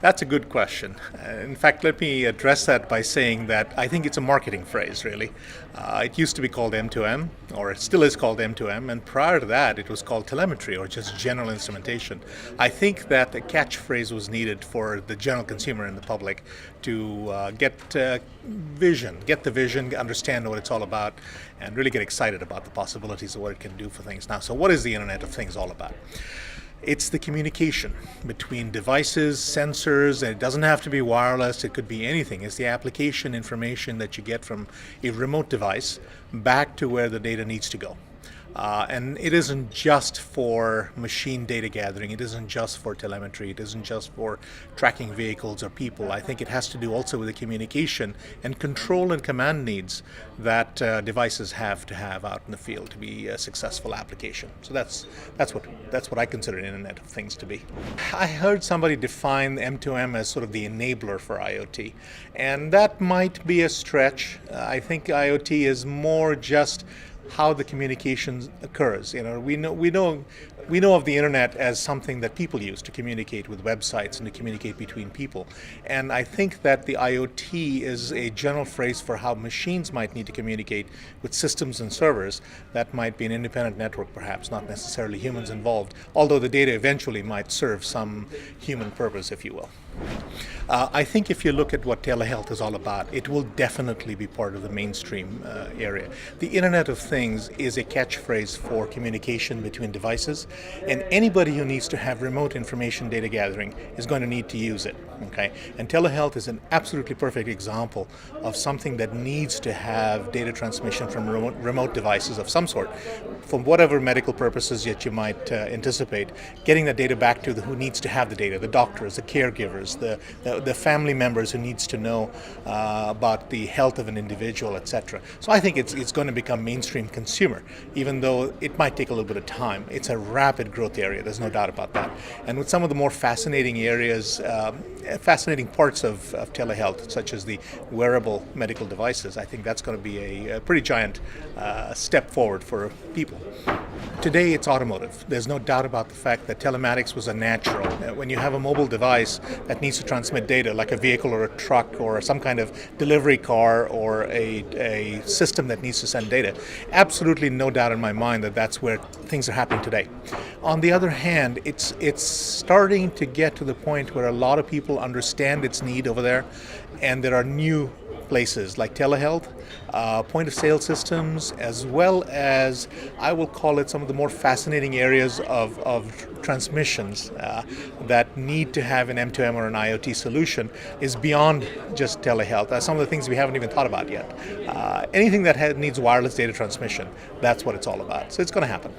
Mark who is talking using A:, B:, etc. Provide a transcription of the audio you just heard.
A: That's a good question. In fact, let me address that by saying that I think it's a marketing phrase, really. It used to be called M2M, or it still is called M2M, and prior to that, it was called telemetry, or just general instrumentation. I think that a catchphrase was needed for the general consumer and the public to get the vision, understand what it's all about, and really get excited about the possibilities of what it can do for things. Now, so what is the Internet of Things all about? It's the communication between devices, sensors, and it doesn't have to be wireless, it could be anything. It's the application information that you get from a remote device back to where the data needs to go. And it isn't just for machine data gathering, it isn't just for telemetry, it isn't just for tracking vehicles or people. I think it has to do also with the communication and control and command needs that devices have to have out in the field to be a successful application. So that's what I consider an Internet of Things to be. I heard somebody define M2M as sort of the enabler for IoT, and that might be a stretch. I think IoT is more just how the communication occurs. We know of the internet as something that people use to communicate with websites and to communicate between people. And I think that the IoT is a general phrase for how machines might need to communicate with systems and servers. That might be an independent network, perhaps, not necessarily humans involved, although the data eventually might serve some human purpose, if you will. I think if you look at what telehealth is all about, it will definitely be part of the mainstream area. The Internet of Things is a catchphrase for communication between devices, and anybody who needs to have remote information data gathering is going to need to use it. Okay? And telehealth is an absolutely perfect example of something that needs to have data transmission from remote devices of some sort, from whatever medical purposes yet you might anticipate, getting the data back to who needs to have the data, the doctors, the caregivers, the family members who needs to know about the health of an individual, etc. So I think it's going to become mainstream consumer, even though it might take a little bit of time. It's a rapid growth area, there's no doubt about that. And with some of the more fascinating areas, fascinating parts of telehealth, such as the wearable medical devices, I think that's going to be a pretty giant step forward for people. Today it's automotive. There's no doubt about the fact that telematics was a natural. When you have a mobile device that needs to transmit data, like a vehicle or a truck or some kind of delivery car or a system that needs to send data, absolutely no doubt in my mind that that's where things are happening today. On the other hand, it's starting to get to the point where a lot of people understand its need over there, and there are new places like telehealth, point of sale systems, as well as, I will call it, some of the more fascinating areas of transmissions that need to have an M2M or an IoT solution is beyond just telehealth. Some of the things we haven't even thought about yet. Anything that needs wireless data transmission, that's what it's all about. So it's going to happen.